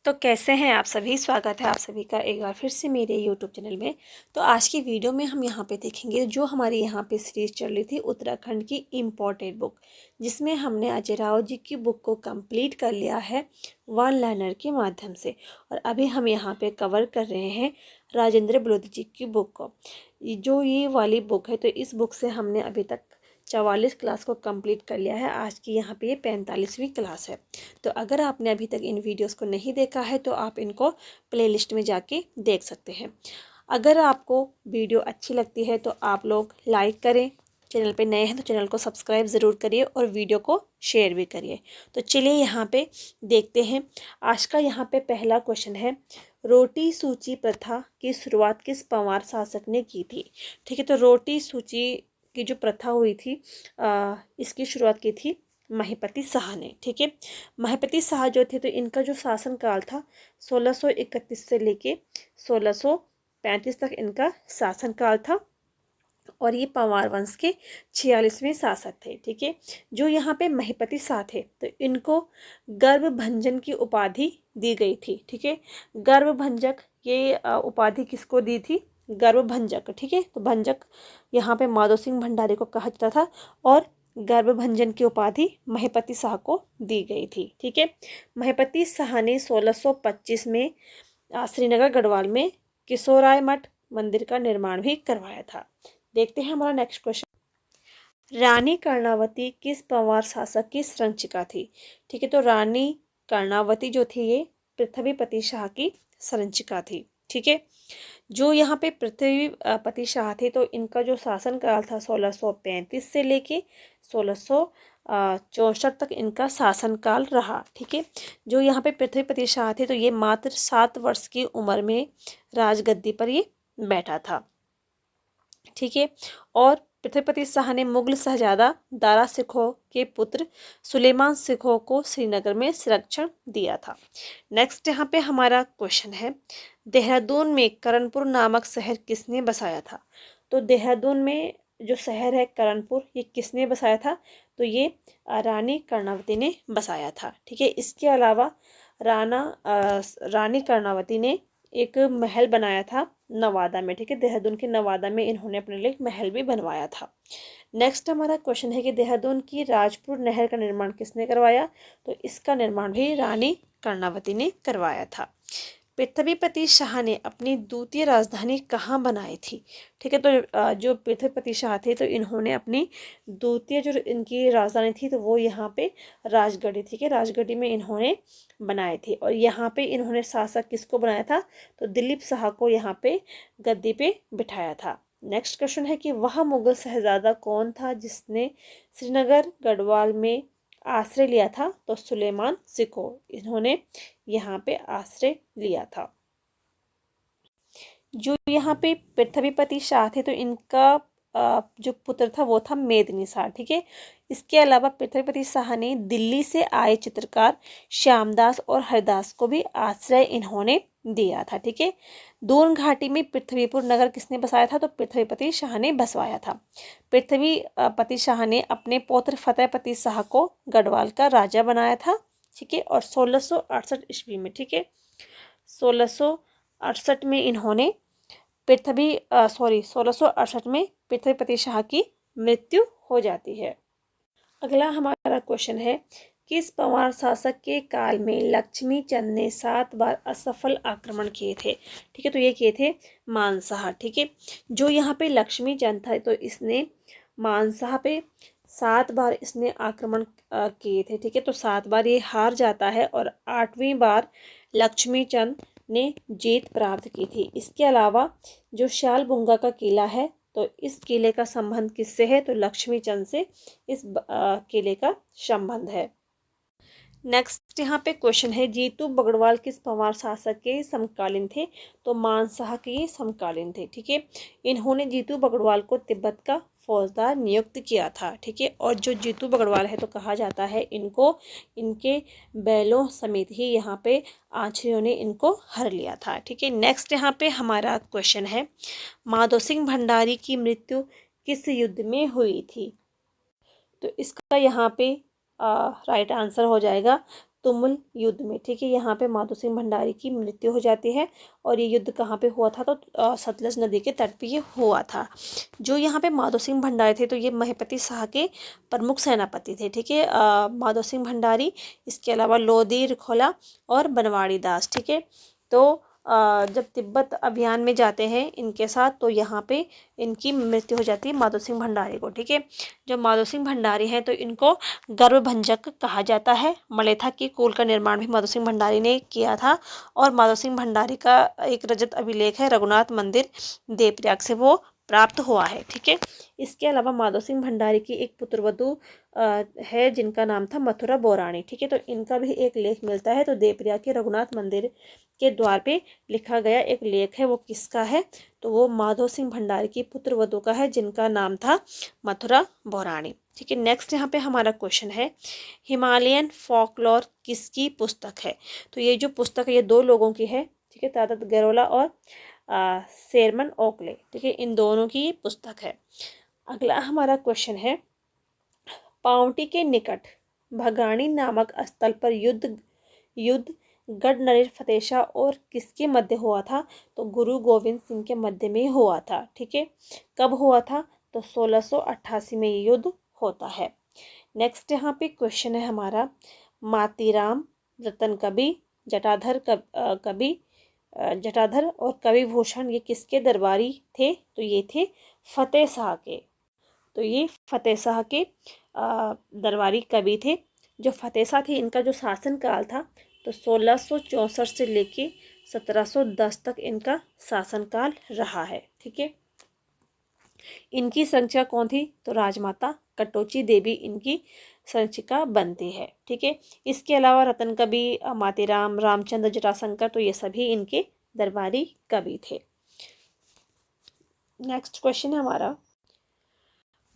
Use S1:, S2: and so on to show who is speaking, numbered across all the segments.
S1: तो कैसे हैं आप सभी। स्वागत है आप सभी का एक बार फिर से मेरे यूट्यूब चैनल में। तो आज की वीडियो में हम यहाँ पे देखेंगे जो हमारी यहाँ पे सीरीज चल रही थी उत्तराखंड की इम्पोर्टेड बुक, जिसमें हमने अजय राव जी की बुक को कंप्लीट कर लिया है वन लाइनर के माध्यम से। और अभी हम यहाँ पे कवर कर रहे हैं राजेंद्र बलोदी जी की बुक को। जो ये वाली बुक है, तो इस बुक से हमने अभी तक 44 क्लास को कंप्लीट कर लिया है। आज की यहाँ पे ये 45वीं क्लास है। तो अगर आपने अभी तक इन वीडियोस को नहीं देखा है तो आप इनको प्लेलिस्ट में जाके देख सकते हैं। अगर आपको वीडियो अच्छी लगती है तो आप लोग लाइक करें, चैनल पे नए हैं तो चैनल को सब्सक्राइब ज़रूर करिए और वीडियो को शेयर भी करिए। तो चलिए यहाँ पे देखते हैं। आज का यहाँ पे पहला क्वेश्चन है, रोटी सूची प्रथा की शुरुआत किस पंवार शासक ने की थी। ठीक है, तो रोटी सूची की जो प्रथा हुई थी इसकी शुरुआत की थी महिपति शाह ने। ठीक है, महिपति शाह जो थे तो इनका जो शासन काल था 1631 से लेके 1635 तक इनका शासन काल था और ये पंवार वंश के 46वें शासक थे। ठीक है, जो यहाँ पे महिपति शाह थे तो इनको गर्भभंजन की उपाधि दी गई थी। ठीक है, गर्भभंजक ये उपाधि किसको दी थी, गर्भभंजक। ठीक है, तो भंजक यहाँ पे माधो सिंह भंडारी को कहा जाता था और गर्भभंजन की उपाधि महिपति शाह को दी गई थी। ठीक है, महिपति शाह ने 1625 में श्रीनगर गढ़वाल में किशोराय मठ मंदिर का निर्माण भी करवाया था। देखते हैं हमारा नेक्स्ट क्वेश्चन, रानी कर्णावती किस पंवार शासक की संरक्षिका थी। ठीक है, तो रानी कर्णावती जो थी ये पृथ्वीपति शाह की संरक्षिका थी। ठीक है, जो यहाँ पे पृथ्वीपति शाह थे तो इनका जो शासन काल था 1635 से लेके 1664 तक इनका शासन काल रहा। ठीक है, जो यहाँ पे पृथ्वीपति शाह थे तो ये मात्र 7 वर्ष की उम्र में राजगद्दी पर ये बैठा था। ठीक है, और पृथ्वीपति शाह ने मुगल शहजादा दारा सिखो के पुत्र सुलेमान सिखो को श्रीनगर में संरक्षण दिया था। नेक्स्ट यहाँ पे हमारा क्वेश्चन है, देहरादून में करणपुर नामक शहर किसने बसाया था। तो देहरादून में जो शहर है करणपुर, ये किसने बसाया था, तो ये रानी कर्णावती ने बसाया था। ठीक है, इसके अलावा रानी कर्णावती ने एक महल बनाया था नवादा में। ठीक है, देहरादून के नवादा में इन्होंने अपने लिए एक महल भी बनवाया था। नेक्स्ट हमारा क्वेश्चन है कि देहरादून की राजपुर नहर का निर्माण किसने करवाया, तो इसका निर्माण भी रानी कर्णावती ने करवाया था। पृथ्वीपति शाह ने अपनी द्वितीय राजधानी कहाँ बनाई थी। ठीक है, तो जो पृथ्वीपति शाह थे तो इन्होंने अपनी द्वितीय जो इनकी राजधानी थी तो वो यहाँ पे राजगढ़ी। ठीक है, राजगढ़ी में इन्होंने बनाए थे और यहाँ पे इन्होंने शासक किसको बनाया था, तो दिलीप शाह को यहाँ पे गद्दी पे बिठाया था। नेक्स्ट क्वेश्चन है कि वह मुगल शहजादा कौन था जिसने श्रीनगर गढ़वाल में आश्रय लिया था, तो सुलेमान सिखो इन्होंने यहाँ पे आश्रय लिया था। जो यहाँ पे पृथ्वीपति शाह थे तो इनका जो पुत्र था वो था मेदिनी शाह। ठीक है, इसके अलावा पृथ्वीपति शाह ने दिल्ली से आए चित्रकार श्यामदास और हरिदास को भी आश्रय इन्होंने दिया था। ठीक है, दून घाटी में पृथ्वीपुर नगर किसने बसाया था, तो पृथ्वीपति शाह ने बसवाया था। पृथ्वीपति शाह ने अपने पौत्र फतेहपति शाह को गढ़वाल का राजा बनाया था। ठीक है, और 1668 ईस्वी में, ठीक है, 1668 में इन्होंने 1668 में पृथ्वीपति शाह की मृत्यु हो जाती है। अगला हमारा क्वेश्चन है, किस पंवार शासक के काल में लक्ष्मी चंद ने 7 बार असफल आक्रमण किए थे। ठीक है, तो ये किए थे मानसाह। ठीक है, जो यहाँ पे लक्ष्मी चंद था तो इसने मानसाह पे 7 बार इसने आक्रमण किए थे। ठीक है, तो 7 बार ये हार जाता है और 8वीं बार लक्ष्मी चंद ने जीत प्राप्त की थी। इसके अलावा जो शालबुंगा का किला है तो इस किले का संबंध किससे है, तो लक्ष्मी चंद से इस किले का संबंध है। नेक्स्ट यहाँ पे क्वेश्चन है, जीतू बगड़वाल किस पंवार शासक के समकालीन थे, तो मानसाह के समकालीन थे। ठीक है, इन्होंने जीतू बगड़वाल को तिब्बत का फौजदार नियुक्त किया था। ठीक है, और जो जीतू बगड़वाल है तो कहा जाता है इनको इनके बैलों समेत ही यहाँ पे आंचरियों ने इनको हर लिया था। ठीक है, नेक्स्ट यहाँ पे हमारा क्वेश्चन है, माधो सिंह भंडारी की मृत्यु किस युद्ध में हुई थी, तो इसका यहाँ पे राइट आंसर हो जाएगा तुमुल युद्ध में। ठीक है, यहाँ पे माधो सिंह भंडारी की मृत्यु हो जाती है। और ये युद्ध कहाँ पे हुआ था, तो सतलज नदी के तट पे ये हुआ था। जो यहाँ पे माधो सिंह भंडारी थे तो ये महिपति शाह के प्रमुख सेनापति थे। ठीक है, माधो सिंह भंडारी, इसके अलावा लोधी रिखोला और बनवाड़ी दास। ठीक है, तो जब तिब्बत अभियान में जाते हैं इनके साथ, तो यहाँ पे इनकी मृत्यु हो जाती है माधो सिंह भंडारी को। ठीक है, जो माधो सिंह भंडारी हैं तो इनको गर्भभंजक कहा जाता है। मलेथा की कुल का निर्माण भी माधो सिंह भंडारी ने किया था। और माधो सिंह भंडारी का एक रजत अभिलेख है रघुनाथ मंदिर देवप्रयाग से वो प्राप्त हुआ है। ठीक है, इसके अलावा माधो सिंह भंडारी की एक पुत्रवधु है जिनका नाम था मथुरा बोरानी। ठीक है, तो इनका भी एक लेख मिलता है। तो देवप्रयाग के रघुनाथ मंदिर के द्वार पे लिखा गया एक लेख है, वो किसका है, तो वो माधो सिंह भंडारी की पुत्रवधु का है जिनका नाम था मथुरा बोरानी। ठीक है, नेक्स्ट यहाँ पे हमारा क्वेश्चन है, हिमालयन फोकलोर किसकी पुस्तक है। तो ये जो पुस्तक है ये दो लोगों की है। ठीक है, तादत गैरोला और शेरमन ओकले। ठीक है, इन दोनों की पुस्तक है। अगला हमारा क्वेश्चन है, पाउंटी के निकट भगानी नामक स्थल पर युद्ध गढ़ नरेश फतेह शाह और किसके मध्य हुआ था, तो गुरु गोविंद सिंह के मध्य में हुआ था। ठीक है, कब हुआ था, तो 1688 में ये युद्ध होता है। नेक्स्ट यहाँ पे क्वेश्चन है हमारा, मातीराम, रतन कवि, जटाधर और कवि भूषण ये किसके दरबारी थे, तो ये थे फतेह शाह के। तो ये फतेह शाह के दरबारी कवि थे। जो फतेह शाह थे इनका जो शासन काल था तो 1664 से लेके 1710 तक इनका शासनकाल रहा है। ठीक है, इनकी संरक्षिका कौन थी, तो राजमाता कटोची देवी इनकी संरक्षिका बनती है। ठीक है, इसके अलावा रतन कवि, मातीराम, रामचंद्र, जटाशंकर तो ये सभी इनके दरबारी कवि थे। नेक्स्ट क्वेश्चन है हमारा,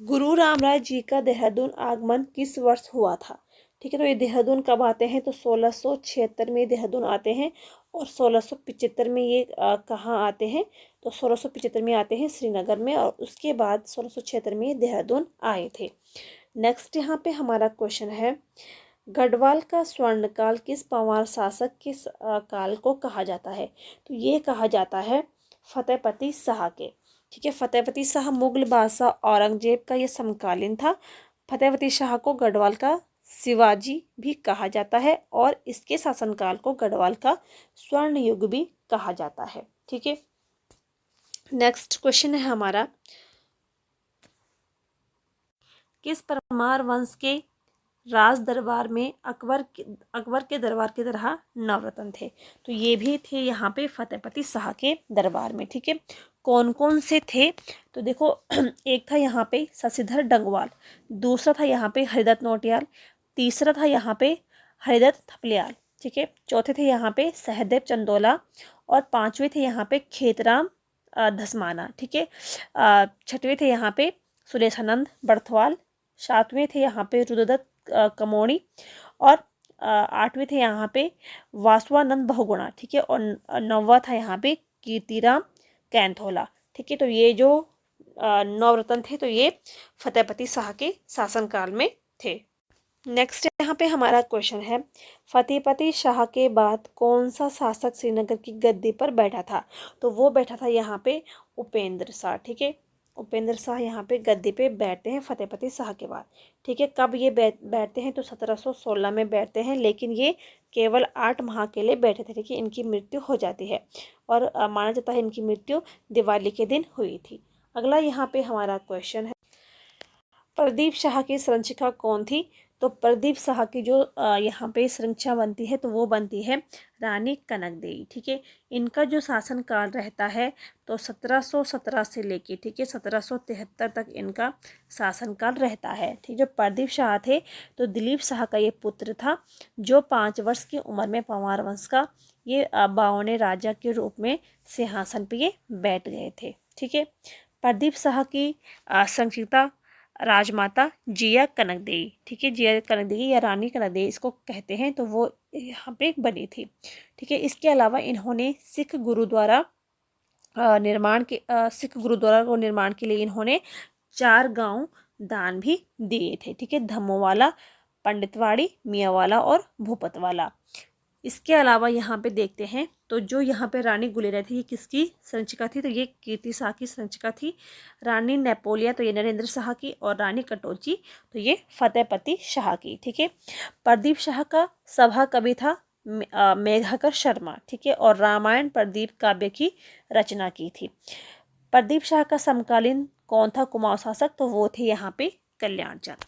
S1: गुरु रामराय जी का देहरादून आगमन किस वर्ष हुआ था। ठीक है, तो ये देहरादून कब आते हैं, तो 1676 में देहरादून आते हैं। और 1675 में ये कहाँ आते हैं, तो 1675 में आते हैं श्रीनगर में। और उसके बाद 1676 में ये देहरादून आए थे। नेक्स्ट यहाँ पे हमारा क्वेश्चन है, गढ़वाल का स्वर्णकाल किस पंवार शासक के काल को कहा जाता है, तो ये कहा जाता है फतेहपति शाह के। ठीक है, फतेहपति शाह मुगल बादशाह औरंगजेब का ये समकालीन था। फतेहपति शाह को गढ़वाल का शिवाजी भी कहा जाता है और इसके शासनकाल को गढ़वाल का स्वर्ण युग भी कहा जाता है। ठीक है, नेक्स्ट क्वेश्चन है हमारा, किस परमार वंश के राज दरबार में अकबर के दरबार की तरह नवरत्न थे, तो ये भी थे यहाँ पे फतेहपति शाह के दरबार में। ठीक है, कौन कौन से थे, तो देखो एक था यहाँ पे शशिधर डंगवाल, दूसरा था यहाँ पे हरिदत्त नौटियाल, तीसरा था यहाँ पे हरिदत्त थपलियाल। ठीक है, चौथे थे यहाँ पे सहदेव चंदोला और पांचवें थे यहाँ पे खेतराम धसमाना। ठीक है, छठवें थे यहाँ पे सुरेशानंद बड़थवाल, सातवें थे यहाँ पे रुद्रदत्त कमोणी और आठवें थे यहाँ पे वासवानंद बहुगुणा। ठीक है, और नौवां था यहाँ पे कीर्तिराम कैंथोला। ठीक है, तो ये जो नवरत्न थे तो ये फतेहपति शाह के शासनकाल में थे। नेक्स्ट यहाँ पे हमारा क्वेश्चन है, फतेहपति शाह के बाद कौन सा शासक श्रीनगर की गद्दी पर बैठा था, तो वो बैठा था यहाँ पे उपेंद्र शाह। ठीक है, उपेंद्र शाह यहाँ पे गद्दी पे बैठते हैं फतेहपति शाह के बाद। ठीक है, कब ये बैठते हैं, तो 1716 में बैठते हैं, लेकिन ये केवल 8 माह के लिए बैठे थे। ठीक है, इनकी मृत्यु हो जाती है और माना जाता है इनकी मृत्यु दिवाली के दिन हुई थी। अगला यहाँ पे हमारा क्वेश्चन है, प्रदीप शाह की संरक्षिका कौन थी, तो प्रदीप शाह की जो यहाँ पे संरक्षा बनती है तो वो बनती है रानी कनकदेवी। ठीक है, इनका जो शासन काल रहता है तो 1717 से लेके, ठीक है, 1773 तक इनका शासनकाल रहता है। ठीक, जो प्रदीप शाह थे तो दिलीप शाह का ये पुत्र था जो 5 वर्ष की उम्र में पंवार वंश का ये 52वें राजा के रूप में सिंहासन पे ये बैठ गए थे। ठीक है, प्रदीप शाह की संरक्षिता राजमाता जिया कनकदेवी। ठीक है, जिया कनकदेवी या रानी कनकदेवी इसको कहते हैं, तो वो यहाँ पे बनी थी। ठीक है, इसके अलावा इन्होंने सिख गुरुद्वारा को निर्माण के लिए इन्होंने 4 गांव दान भी दिए थे। ठीक है, धम्मोवाला, पंडितवाड़ी, मियाँवाला और भूपतवाला। इसके अलावा यहाँ पे देखते हैं तो जो यहाँ पे रानी गुलेरिया थी, ये किसकी संचिका थी? तो ये कीर्ति शाह की संचिका थी। रानी नेपोलिया तो ये नरेंद्र शाह की, और रानी कटोची तो ये फतेहपति शाह की। ठीक है। प्रदीप शाह का सभा कवि था मेघाकर शर्मा। ठीक है। और रामायण प्रदीप काव्य की रचना की थी। प्रदीप शाह का समकालीन कौन था कुमाऊं शासक? तो वो थे यहाँ पे कल्याण चंद।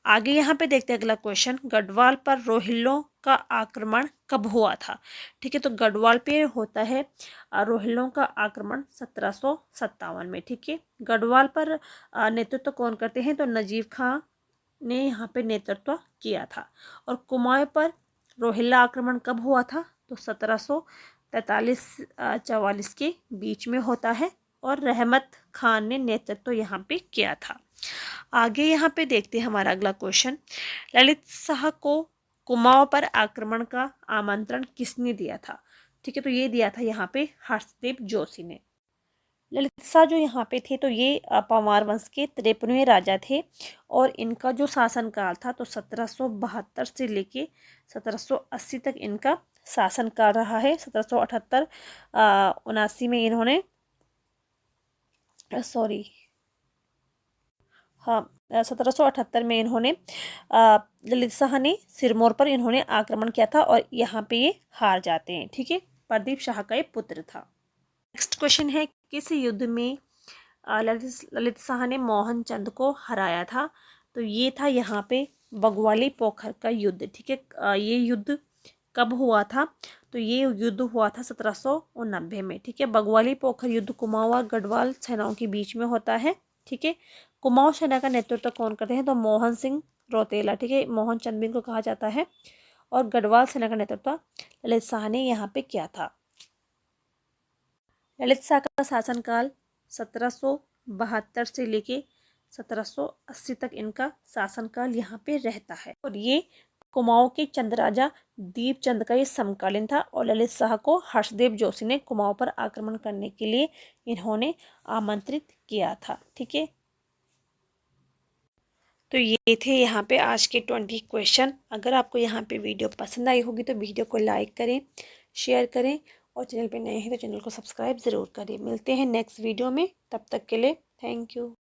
S1: आगे यहाँ पे देखते हैं अगला क्वेश्चन, गढ़वाल पर रोहिल्लों का आक्रमण कब हुआ था? ठीक है। तो गढ़वाल पे होता है रोहिल्लों का आक्रमण 1757 में। ठीक है। गढ़वाल पर नेतृत्व कौन करते हैं? तो नजीब खां ने यहाँ पे नेतृत्व किया था। और कुमाऊं पर रोहिल्ला आक्रमण कब हुआ था? तो 1743-44 के बीच में होता है, और रहमत खान ने नेतृत्व यहाँ पे किया था। आगे यहाँ पे देखते हैं हमारा अगला क्वेश्चन, ललित शाह को कुमाऊं पर आक्रमण का आमंत्रण किसने दिया था? ठीक है। तो ये दिया था यहाँ पे हर्षदेव जोशी ने। ललित शाह जो यहाँ पे थे तो ये परमार वंश के 53वें राजा थे, और इनका जो शासनकाल था तो 1772 से लेके 1780 तक इनका शासनकाल रहा है। 1778-79 में इन्होंने हाँ 1778 में इन्होंने ललित शाह ने सिरमौर पर इन्होंने आक्रमण किया था, और यहाँ पे ये हार जाते हैं। ठीक है। प्रदीप शाह का ये पुत्र था। नेक्स्ट क्वेश्चन है, किस युद्ध में ललित शाह ने मोहनचंद को हराया था? तो ये था यहाँ पे बगवाली पोखर का युद्ध। ठीक है। ये युद्ध कब हुआ था? तो ये युद्ध हुआ था 1790 में। ठीक है। बगवाली पोखर युद्ध कुमाऊं और गढ़वाल सेनाओं के बीच में होता है। ठीक है। कुमाऊं सेना का नेतृत्व कौन करते हैं? तो मोहन सिंह रौतेला। ठीक है। मोहन चंद भी इनको कहा जाता है। और गढ़वाल सेना का नेतृत्व ललित शाह ने यहाँ पे किया था। ललित शाह का शासनकाल 1772 से लेके 1780 तक इनका शासनकाल यहाँ पे रहता है, और ये कुमाऊं के चंद राजा दीपचंद का ये समकालीन था। और ललित शाह को हर्षदेव जोशी ने कुमाऊं पर आक्रमण करने के लिए इन्होंने आमंत्रित किया था। ठीक है। तो ये थे यहाँ पे आज के 20 क्वेश्चन। अगर आपको यहाँ पे वीडियो पसंद आई होगी तो वीडियो को लाइक करें, शेयर करें, और चैनल पे नए हैं तो चैनल को सब्सक्राइब ज़रूर करें। मिलते हैं नेक्स्ट वीडियो में, तब तक के लिए थैंक यू।